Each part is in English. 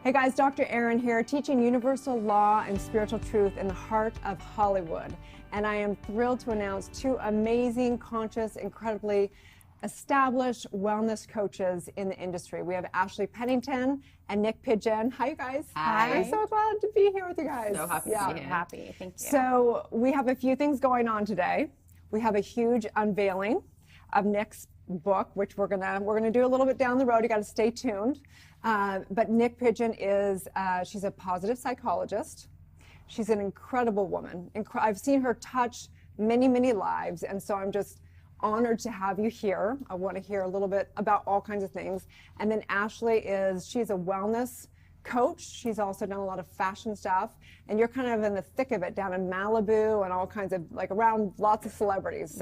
Hey guys, Dr. Erin here, teaching universal law and spiritual truth in the heart of Hollywood. And I am thrilled to announce two amazing, conscious, incredibly established wellness coaches in the industry. We have Ashley Pennington and Niyc Pidgeon. Hi, you guys. Hi. I'm so glad to be here with you guys. So happy to be here. Happy, thank you. So we have a few things going on today. We have a huge unveiling of Niyc's book, which we're gonna do a little bit down the road. You got to stay tuned. But Niyc Pidgeon is she's a positive psychologist. She's an incredible woman. I've seen her touch many, many lives, and so I'm just honored to have you here. I want to hear a little bit about all kinds of things. And then Ashley she's a wellness coach. She's also done a lot of fashion stuff, and you're kind of in the thick of it down in Malibu and all kinds of, like, around lots of celebrities.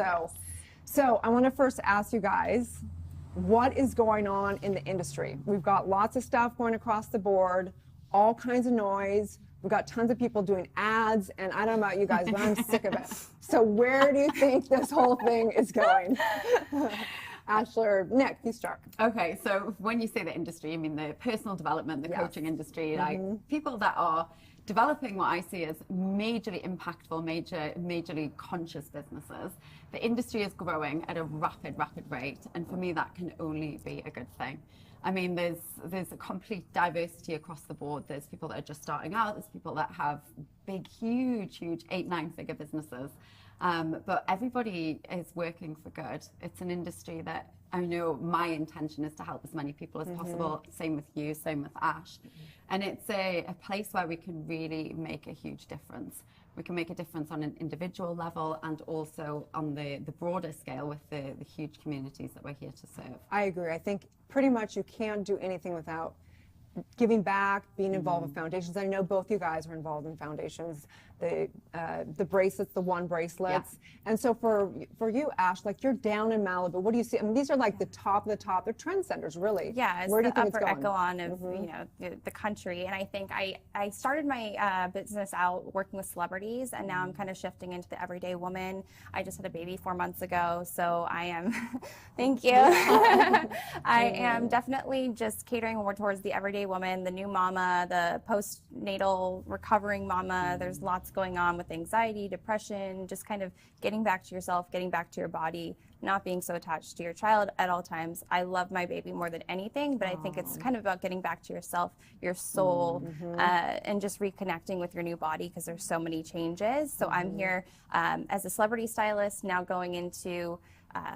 So I want to first ask you guys, what is going on in the industry? We've got lots of stuff going across the board, all kinds of noise. We've got tons of people doing ads, and I don't know about you guys, but I'm sick of it. So where do you think this whole thing is going? Ashley or Niyc, you start. Okay, so when you say the industry, you mean the personal development, the coaching industry, like people that are developing what I see as majorly impactful, majorly conscious businesses. The industry is growing at a rapid rate, and for me that can only be a good thing. I mean, there's a complete diversity across the board. There's people that are just starting out, there's people that have big, huge 8-9-figure businesses. But everybody is working for good. It's an industry that I know my intention is to help as many people as possible. Same with you, same with Ash. And it's a place where we can really make a huge difference. We can make a difference on an individual level and also on the broader scale with the huge communities that we're here to serve. I agree. I think pretty much you can't do anything without giving back, being involved with foundations. I know both you guys are involved in foundations, the bracelets, the one bracelets. Yeah. And so for you, Ash, like, you're down in Malibu. What do you see? I mean, these are like the top of the top. They're trendsetters, really. Yeah, it's Where do you the think upper it's going? echelon of you know the country. And I think I started my business out working with celebrities, and now I'm kind of shifting into the everyday woman. I just had a baby 4 months ago, so I am. Thank you. I am definitely just catering more towards the everyday woman, the new mama, the postnatal recovering mama. There's lots going on with anxiety, depression, just kind of getting back to yourself, getting back to your body, not being so attached to your child at all times. I love my baby more than anything, but I think it's kind of about getting back to yourself, your soul, and just reconnecting with your new body, because there's so many changes. So I'm here as a celebrity stylist, now going into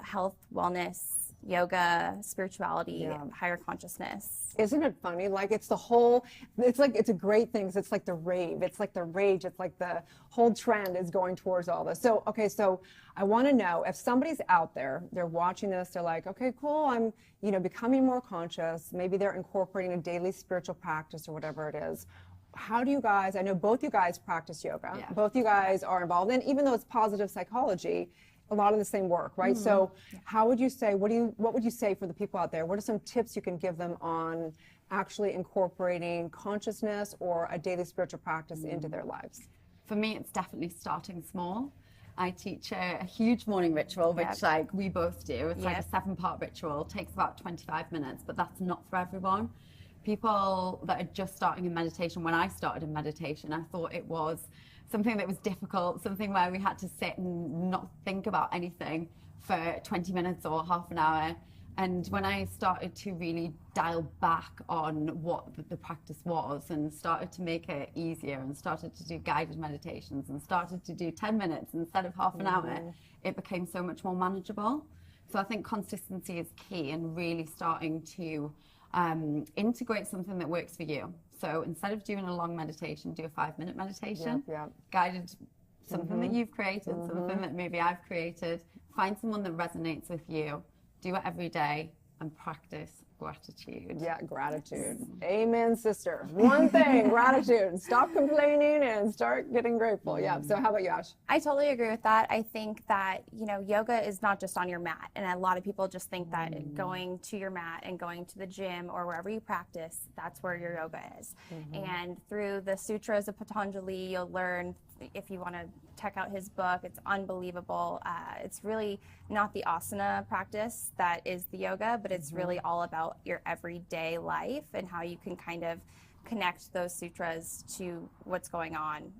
health, wellness, yoga, spirituality, higher consciousness. Isn't it funny? Like, it's a great thing. It's like the rave. It's like the rage. It's like the whole trend is going towards all this. So, okay, so I want to know if somebody's out there, they're watching this, they're like, okay, cool, I'm, becoming more conscious. Maybe they're incorporating a daily spiritual practice or whatever it is. How do you guys, I know both you guys practice yoga. Yeah. Both you guys are involved. And even though it's positive psychology, a lot of the same work, right? So how would you say, what would you say for the people out there? What are some tips you can give them on actually incorporating consciousness or a daily spiritual practice into their lives? For me, it's definitely starting small. I teach a huge morning ritual, which like we both do. It's like a 7-part ritual, takes about 25 minutes, but that's not for everyone. People that are just starting in meditation, when I started in meditation, I thought it was something that was difficult, something where we had to sit and not think about anything for 20 minutes or half an hour. And when I started to really dial back on what the practice was and started to make it easier and started to do guided meditations and started to do 10 minutes instead of half an hour, it became so much more manageable. So I think consistency is key, and really starting to integrate something that works for you. So instead of doing a long meditation, do a 5-minute meditation, guided, something that you've created, something that maybe I've created. Find someone that resonates with you, do it every day, and practice gratitude. Yeah, gratitude. Amen, sister. One thing, gratitude. Stop complaining and start getting grateful. Yeah. So how about you, Ash? I totally agree with that. I think that, yoga is not just on your mat. And a lot of people just think that going to your mat and going to the gym or wherever you practice, that's where your yoga is. And through the sutras of Patanjali, you'll learn, if you want to check out his book, it's unbelievable. It's really not the asana practice that is the yoga, but it's really all about your everyday life and how you can kind of connect those sutras to what's going on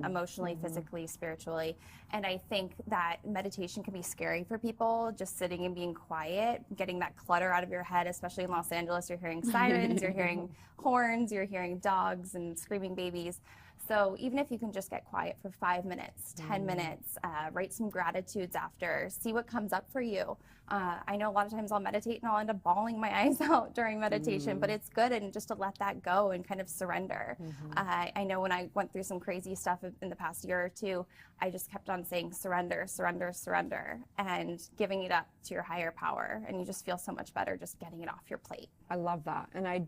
emotionally, physically, spiritually. And I think that meditation can be scary for people, just sitting and being quiet, getting that clutter out of your head, especially in Los Angeles. You're hearing sirens, you're hearing horns, you're hearing dogs and screaming babies. So even if you can just get quiet for 5 minutes, 10 minutes, write some gratitudes after, see what comes up for you. I know a lot of times I'll meditate and I'll end up bawling my eyes out during meditation, but it's good and just to let that go and kind of surrender. I know when I went through some crazy stuff in the past year or two, I just kept on saying surrender, surrender, surrender, and giving it up to your higher power. And you just feel so much better just getting it off your plate. I love that. And I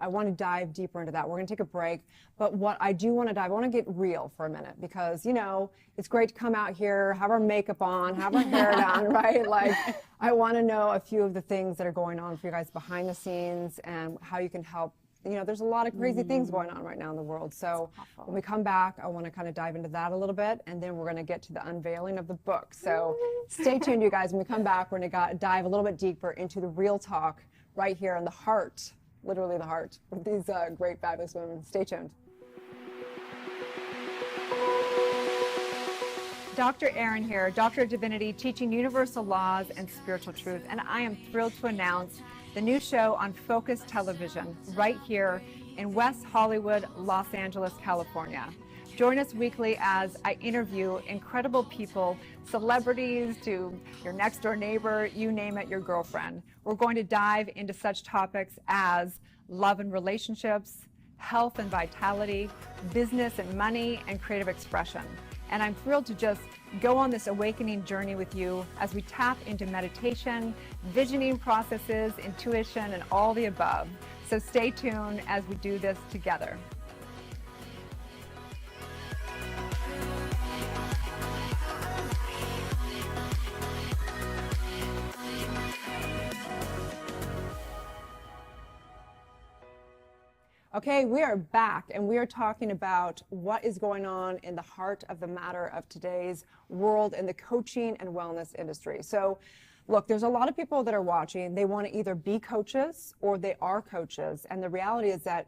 want to dive deeper into that. We're going to take a break. But what I do want to dive, I want to get real for a minute because, you know, it's great to come out here, have our makeup on, have our hair done, right? Like, I want to know a few of the things that are going on for you guys behind the scenes and how you can help. You know, there's a lot of crazy things going on right now in the world. So when we come back, I want to kind of dive into that a little bit, and then we're going to get to the unveiling of the book. So stay tuned, you guys. When we come back, we're going to dive a little bit deeper into the real talk right here in the heart, literally the heart of these great, fabulous women. Stay tuned. Dr. Erin here, Doctor of Divinity, teaching universal laws and spiritual truth. And I am thrilled to announce the new show on Focus Television right here in West Hollywood, Los Angeles, California. Join us weekly as I interview incredible people, celebrities to your next door neighbor, you name it, your girlfriend. We're going to dive into such topics as love and relationships, health and vitality, business and money, and creative expression. And I'm thrilled to just go on this awakening journey with you as we tap into meditation, visioning processes, intuition, and all the above. So stay tuned as we do this together. Okay, we are back and we are talking about what is going on in the heart of the matter of today's world in the coaching and wellness industry. So look, there's a lot of people that are watching. They want to either be coaches or they are coaches. And the reality is that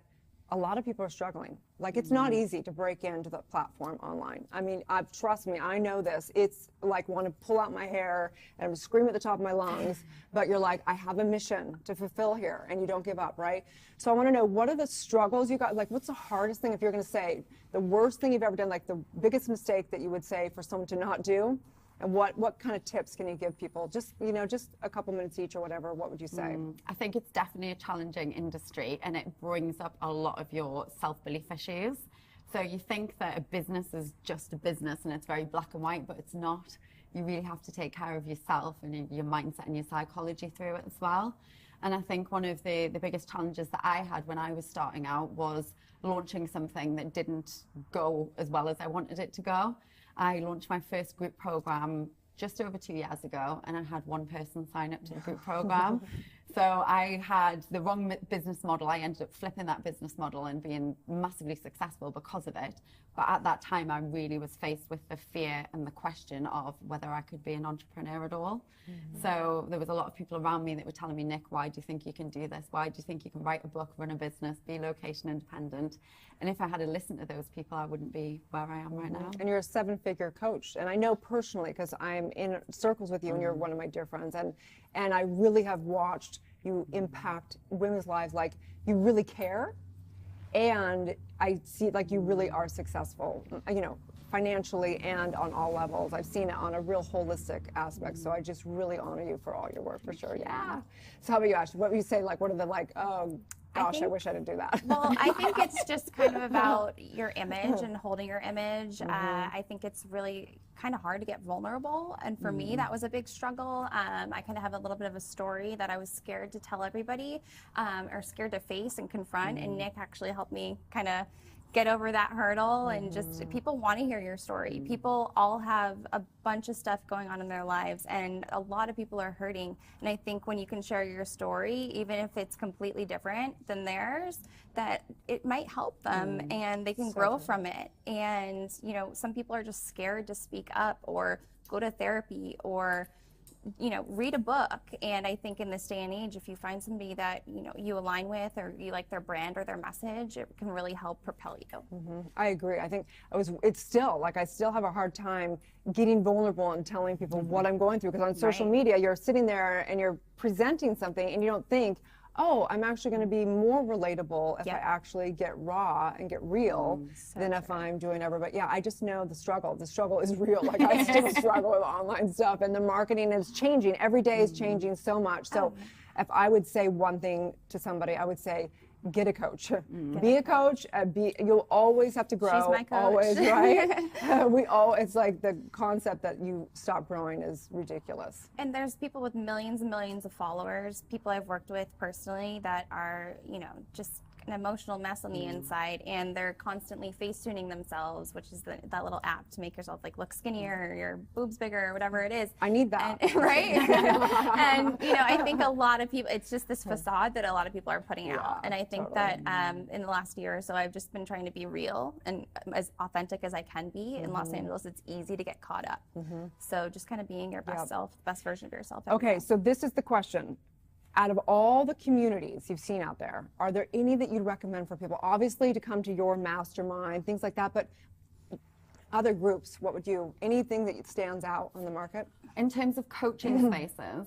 a lot of people are struggling. Like, it's not easy to break into the platform online. I mean, trust me, I know this. It's like want to pull out my hair and scream at the top of my lungs, but you're like, I have a mission to fulfill here, and you don't give up, right? So I want to know, what are the struggles you got? Like, what's the hardest thing, if you're going to say the worst thing you've ever done, like the biggest mistake that you would say for someone to not do? And what kind of tips can you give people? Just, you know, just a couple minutes each or whatever, what would you say? I think it's definitely a challenging industry, and it brings up a lot of your self-belief issues. So you think that a business is just a business and it's very black and white, but it's not. You really have to take care of yourself and your mindset and your psychology through it as well. And I think one of the biggest challenges that I had when I was starting out was launching something that didn't go as well as I wanted it to go. I launched my first group program just over 2 years ago, and I had one person sign up to the group program. So I had the wrong business model. I ended up flipping that business model and being massively successful because of it. But at that time, I really was faced with the fear and the question of whether I could be an entrepreneur at all. So there was a lot of people around me that were telling me, Nick, why do you think you can do this? Why do you think you can write a book, run a business, be location independent? And if I had listened to those people, I wouldn't be where I am right now. And you're a 7-figure coach. And I know personally, because I'm in circles with you and you're one of my dear friends. And I really have watched you impact women's lives. Like, you really care. And I see, like, you really are successful, you know, financially and on all levels. I've seen it on a real holistic aspect. So I just really honor you for all your work, for sure. Yeah. So how about you, Ashley? What would you say, like, what are the, like, oh, gosh, I wish I didn't do that. Well, I think it's just kind of about your image and holding your image. I think it's really kind of hard to get vulnerable. And for me, that was a big struggle. I kind of have a little bit of a story that I was scared to tell everybody or scared to face and confront. And Nick actually helped me kind of get over that hurdle. And just, people want to hear your story. People all have a bunch of stuff going on in their lives, and a lot of people are hurting. And I think when you can share your story, even if it's completely different than theirs, that it might help them and they can grow from it. And, you know, some people are just scared to speak up or go to therapy or read a book. And I think in this day and age, if you find somebody that, you align with, or you like their brand or their message, it can really help propel you. I agree. I think it's still, like, I still have a hard time getting vulnerable and telling people what I'm going through, because on social media, you're sitting there and you're presenting something and you don't think, oh, I'm actually going to be more relatable if I actually get raw and get real than if I'm doing ever. But yeah, I just know the struggle. The struggle is real. Like, I still struggle with online stuff, and the marketing is changing. Every day is changing so much. So if I would say one thing to somebody, I would say, get a coach. Be a coach. You'll always have to grow. She's my coach. Always, right? It's like the concept that you stop growing is ridiculous. And there's people with millions and millions of followers, people I've worked with personally that are, just an emotional mess on the inside, and they're constantly face tuning themselves, which is that little app to make yourself look skinnier, or your boobs bigger, or whatever it is. I need that. And, right? And I think a lot of people, it's just this facade that a lot of people are putting out. And I think that in the last year or so, I've just been trying to be real and as authentic as I can be. In Los Angeles, it's easy to get caught up. So just kind of being your best self, the best version of yourself. Okay, so this is the question. Out of all the communities you've seen out there, are there any that you'd recommend for people? Obviously, to come to your mastermind, things like that, but other groups, anything that stands out on the market? In terms of coaching spaces?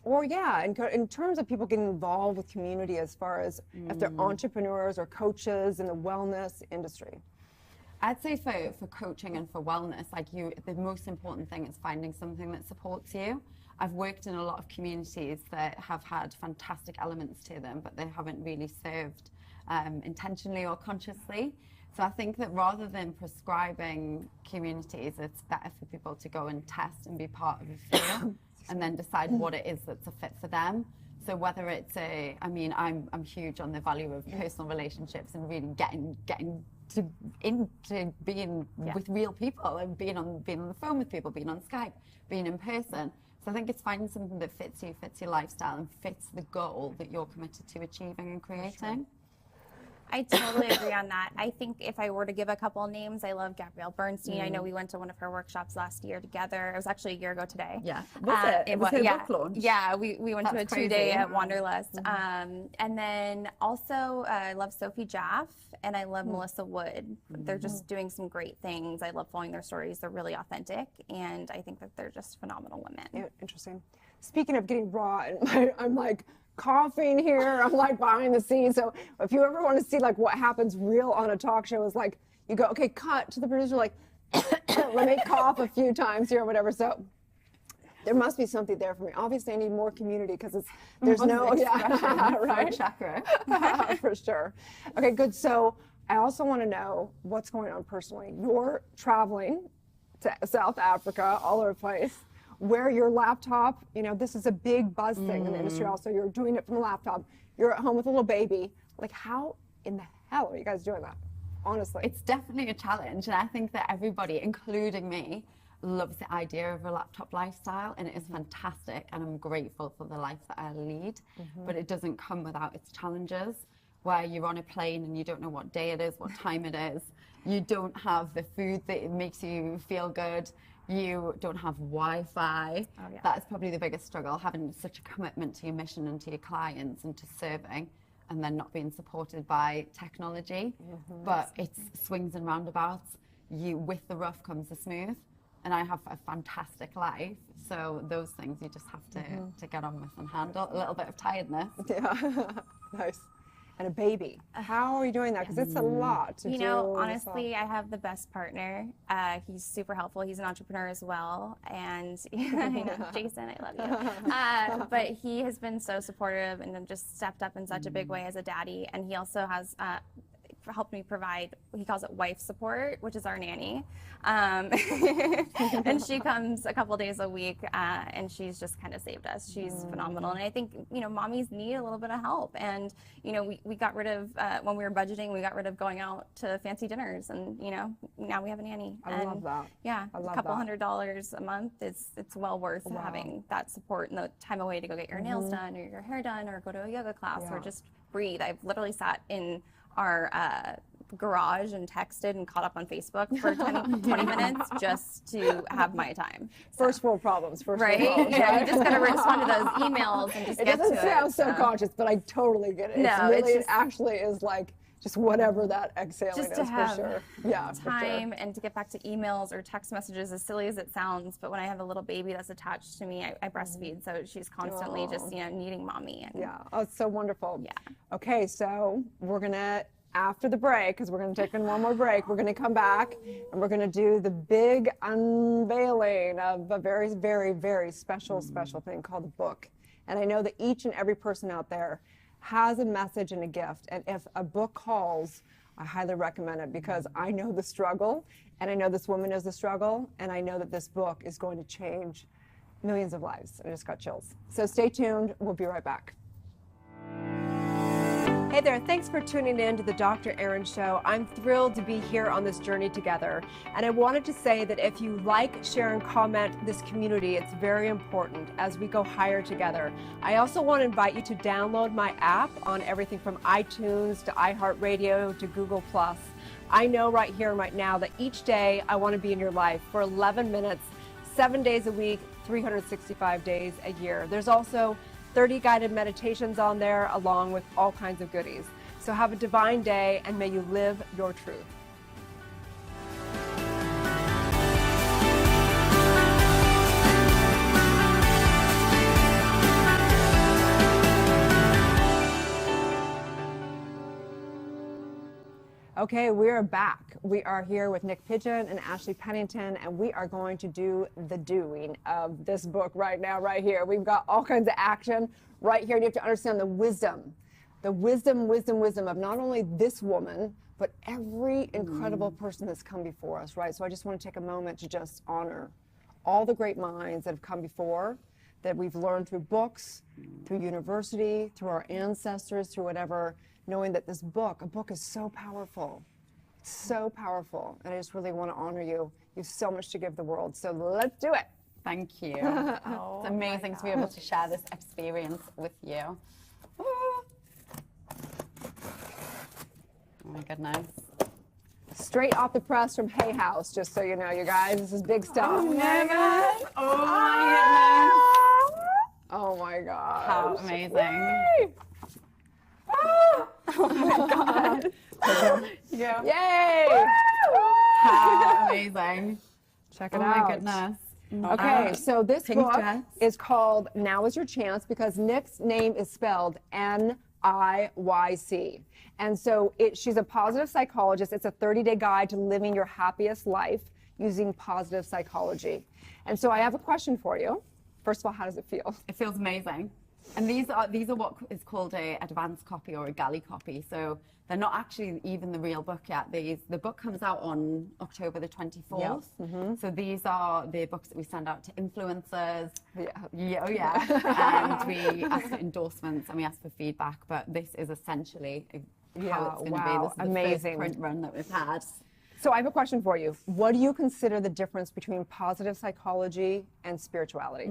Or in terms of people getting involved with community, as far as if they're entrepreneurs or coaches in the wellness industry. I'd say for coaching and for wellness, the most important thing is finding something that supports you. I've worked in a lot of communities that have had fantastic elements to them, but they haven't really served intentionally or consciously. So I think that rather than prescribing communities, it's better for people to go and test and be part of a few and then decide what it is that's a fit for them. So whether it's I'm huge on the value of personal relationships and really getting into being with real people and being on the phone with people, being on Skype, being in person. So I think it's finding something that fits you, fits your lifestyle, and fits the goal that you're committed to achieving and creating. I totally agree on that. I think if I were to give a couple of names, I love Gabrielle Bernstein. I know we went to one of her workshops last year together. It was actually a year ago today. Yeah. It was her book launch. Yeah, we went to a 2-day at Wanderlust. And then also I love Sophie Jaff and I love Melissa Wood. They're just doing some great things. I love following their stories. They're really authentic, and I think that they're just phenomenal women. Yeah, interesting. Speaking of getting raw, I'm like coughing here. I'm like behind the scenes. So if you ever want to see what happens real on a talk show, is you go, okay, cut to the producer, let me cough a few times here or whatever. So there must be something there for me. Obviously, I need more community because there's no right chakra for sure. Okay, good. So I also want to know what's going on personally. You're traveling to South Africa, all over the place. Wear your laptop. This is a big buzz thing in the industry also. You're doing it from a laptop. You're at home with a little baby. How in the hell are you guys doing that? Honestly. It's definitely a challenge. And I think that everybody, including me, loves the idea of a laptop lifestyle. And it is fantastic. And I'm grateful for the life that I lead. But it doesn't come without its challenges, where you're on a plane and you don't know what day it is, what time it is. You don't have the food that makes you feel good. You don't have Wi-Fi. That's probably the biggest struggle, having such a commitment to your mission and to your clients and to serving, and then not being supported by technology. But it's swings and roundabouts. With the rough comes the smooth. And I have a fantastic life. So those things you just have to get on with and handle. A little bit of tiredness. Yeah, nice. And a baby. How are you doing that? Because it's a lot to do. Honestly, I have the best partner. He's super helpful. He's an entrepreneur as well. And Jason, I love you. But he has been so supportive and just stepped up in such a big way as a daddy. And he also has helped me provide, he calls it wife support, which is our nanny. And she comes a couple days a week, and she's just kind of saved us. She's phenomenal. And I think, mommies need a little bit of help. And, we got rid of, when we were budgeting, we got rid of going out to fancy dinners. And, now we have a nanny. I love that. Yeah, a couple $100 a month. It's well worth having that support and the time away to go get your nails done or your hair done or go to a yoga class or just breathe. I've literally sat in our garage and texted and caught up on Facebook for 20 minutes just to have my time. First world problems, Right? world problems. Yeah, you just got to respond to those emails and just It get to it. doesn't sound so conscious, but I totally get it. No, It actually is like just whatever that exhaling just is to have for sure. Yeah, time and to get back to emails or text messages, as silly as it sounds. But when I have a little baby that's attached to me, I breastfeed, so she's constantly just needing mommy. And Yeah, oh, it's so wonderful. Yeah. Okay, so we're gonna, after the break, because we're gonna take in one more break, we're gonna come back and we're gonna do the big unveiling of a very, very, very special thing called the book. And I know that each and every person out there has a message and a gift. And if a book calls, I highly recommend it, because I know the struggle, and I know this woman knows the struggle, and I know that this book is going to change millions of lives. I just got chills. So stay tuned. We'll be right back. Hey there, thanks for tuning in to the Dr. Erin Show. I'm thrilled to be here on this journey together. And I wanted to say that if you like, share, and comment this community, it's very important as we go higher together. I also want to invite you to download my app on everything from iTunes to iHeartRadio to Google+. I know right here and right now that each day I want to be in your life for 11 minutes, 7 days a week, 365 days a year. There's also 30 guided meditations on there, along with all kinds of goodies. So have a divine day, and may you live your truth. Okay, we are back. We are here with Niyc Pidgeon and Ashley Pennington, and we are going to do the doing of this book right now, right here. We've got all kinds of action right here. And you have to understand the wisdom of not only this woman, but every incredible person that's come before us, right? So I just want to take a moment to just honor all the great minds that have come before, that we've learned through books, through university, through our ancestors, through whatever, knowing that this book, a book is so powerful, and I just really want to honor you. You have so much to give the world, so let's do it. Thank you. It's amazing to be able to share this experience with you. Oh my goodness. Straight off the press from Hay House, just so you know, you guys, this is big stuff. Oh my goodness. Oh my goodness. Oh my God. How amazing. Oh my God. Yeah. Yay! How amazing. Check it Oh out. my goodness. Okay, so this Pink book dress. is called Now Is Your Chance, because Niyc's name is spelled Niyc. And so she's a positive psychologist. It's a 30-day guide to living your happiest life using positive psychology. And so I have a question for you. First of all, how does it feel? It feels amazing. And these are what is called a advanced copy or a galley copy. So they're not actually even the real book yet. The book comes out on October the 24th. Yep. So these are the books that we send out to influencers. Yeah. Oh yeah. And we ask for endorsements and we ask for feedback. But this is essentially how it's going to be. This is the amazing. first print run that we've had. So I have a question for you. What do you consider the difference between positive psychology and spirituality?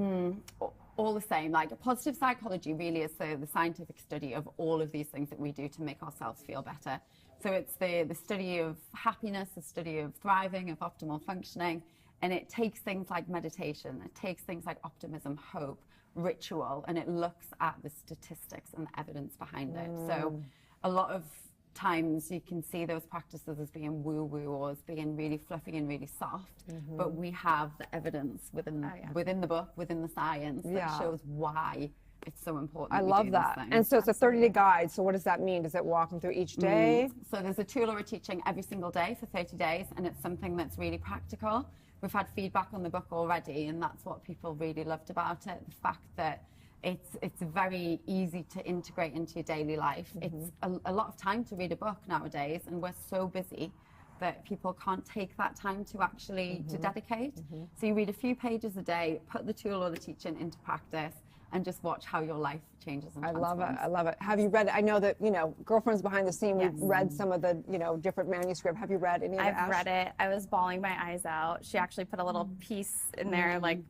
All the same. Like, positive psychology really is the scientific study of all of these things that we do to make ourselves feel better. So it's the study of happiness, the study of thriving, of optimal functioning, and it takes things like meditation, it takes things like optimism, hope, ritual, and it looks at the statistics and the evidence behind it. So a lot of times you can see those practices as being woo-woo or as being really fluffy and really soft, but we have the evidence within the book, within the science, that shows why it's so important. I love that. And so it's a 30-day guide. So what does that mean? Does it walk them through each day? So there's a tool or a teaching every single day for 30 days, and it's something that's really practical. We've had feedback on the book already, and that's what people really loved about it, the fact that it's very easy to integrate into your daily life. It's a lot of time to read a book nowadays, and we're so busy that people can't take that time to actually to dedicate. So you read a few pages a day, put the tool or the teaching into practice, and just watch how your life changes and I transforms. love it. I love it. Have you read, I know that, you know, Girlfriends Behind the Scene, Yes. we've read some of the, you know, different manuscript. Have you read any of it, I've Ash? read it. I was bawling my eyes out. She actually put a little piece in there, like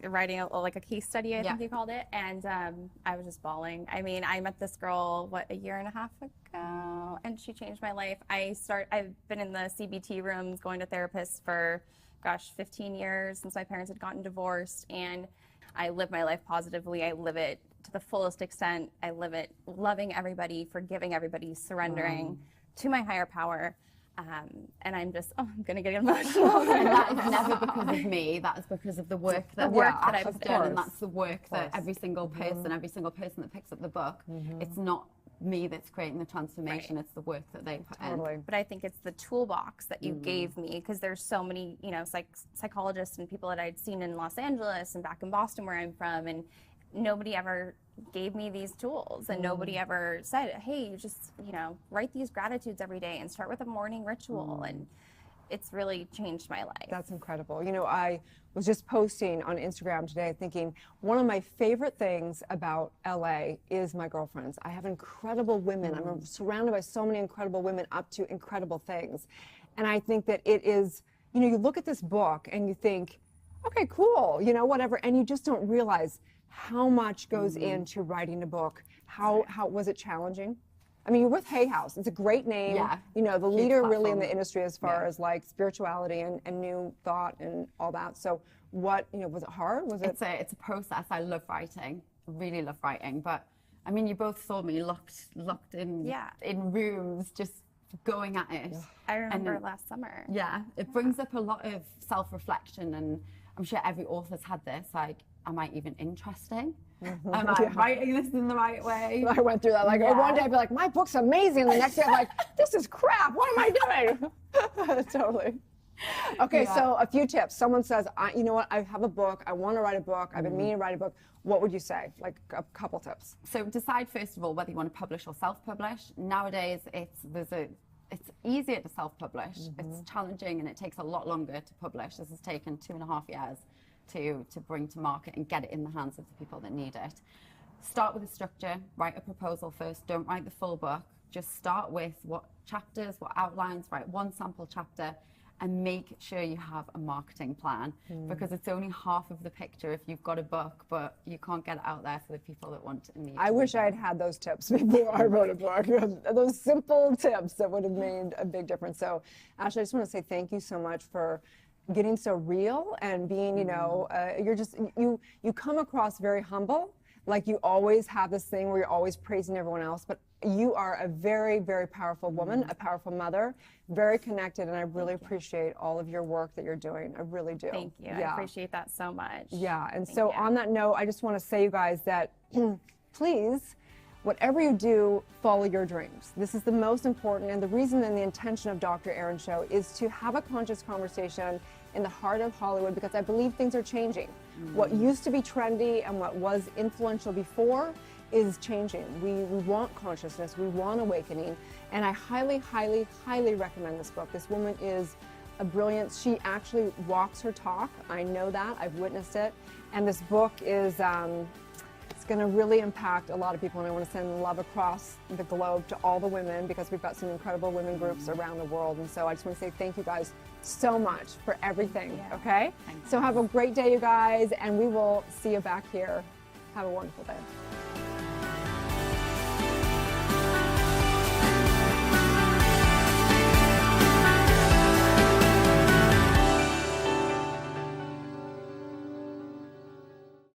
writing like a case study, I think you called it. And I was just bawling. I mean, I met this girl, a year and a half ago, and she changed my life. I've been in the CBT rooms, going to therapists for, 15 years since my parents had gotten divorced. And I live my life positively. I live it to the fullest extent. I live it loving everybody, forgiving everybody, surrendering to my higher power. And I'm just, I'm going to get emotional. And that is never because of me. That is because of the work that I've done. And that's the work that every single person that picks up the book, it's not me that's creating the transformation. It's the work that they put in. But I think it's the toolbox that you gave me, because there's so many, you know, psychologists and people that I'd seen in Los Angeles and back in Boston where I'm from, and nobody ever gave me these tools, and nobody ever said, hey, you just, you know, write these gratitudes every day and start with a morning ritual. And it's really changed my life. That's incredible. You know, I was just posting on Instagram today thinking one of my favorite things about LA is my girlfriends. I have incredible women. I'm surrounded by so many incredible women up to incredible things. And I think that it is, you know, you look at this book and you think, okay, cool, you know, whatever. And you just don't realize how much goes into writing a book. How was it challenging? I mean, you're with Hay House. It's a great name. Yeah. You know, the Huge leader platform. really in the industry as far as like spirituality and new thought and all that. So what, you know, was it hard? Was it? It's a process. I love writing. I really love writing. But I mean, you both saw me locked in rooms, just going at it. I remember last summer. Yeah, it brings up a lot of self-reflection, and I'm sure every author's had this, like, am I even interesting? Am I writing this in the right way? I went through that. Like one day I'd be like, my book's amazing. The next day I'm like, this is crap. What am I doing? Totally. Okay, so a few tips. Someone says, you know what, I have a book. I want to write a book. I've been meaning to write a book. What would you say? Like a couple tips. So decide first of all whether you want to publish or self-publish. Nowadays, it's easier to self-publish. It's challenging and it takes a lot longer to publish. This has taken 2.5 years to bring to market and get it in the hands of the people that need it. Start with a structure, write a proposal first, don't write the full book. Just start with what chapters, what outlines, write one sample chapter, and make sure you have a marketing plan, because it's only half of the picture if you've got a book, but you can't get it out there for the people that want and need. I wish I had had those tips before I wrote a book. Those simple tips that would have made a big difference. So, Ashley, I just want to say thank you so much for getting so real and being, you know, you come across very humble. Like you always have this thing where you're always praising everyone else, but you are a very, very powerful woman, a powerful mother, very connected, and I really appreciate all of your work that you're doing. I really do. Thank you. I appreciate that so much. Yeah, and so on that note, I just want to say, you guys, that please, whatever you do, follow your dreams. This is the most important, and the reason and the intention of Dr. Erin Show is to have a conscious conversation in the heart of Hollywood, because I believe things are changing. What used to be trendy and what was influential before is changing. We want consciousness, we want awakening, and I highly, highly, highly recommend this book. This woman is a brilliant, she actually walks her talk. I know that, I've witnessed it, and this book is, it's going to really impact a lot of people, and I want to send love across the globe to all the women, because we've got some incredible women groups around the world. And so I just want to say thank you guys so much for everything, okay? So have a great day, you guys, and we will see you back here. Have a wonderful day.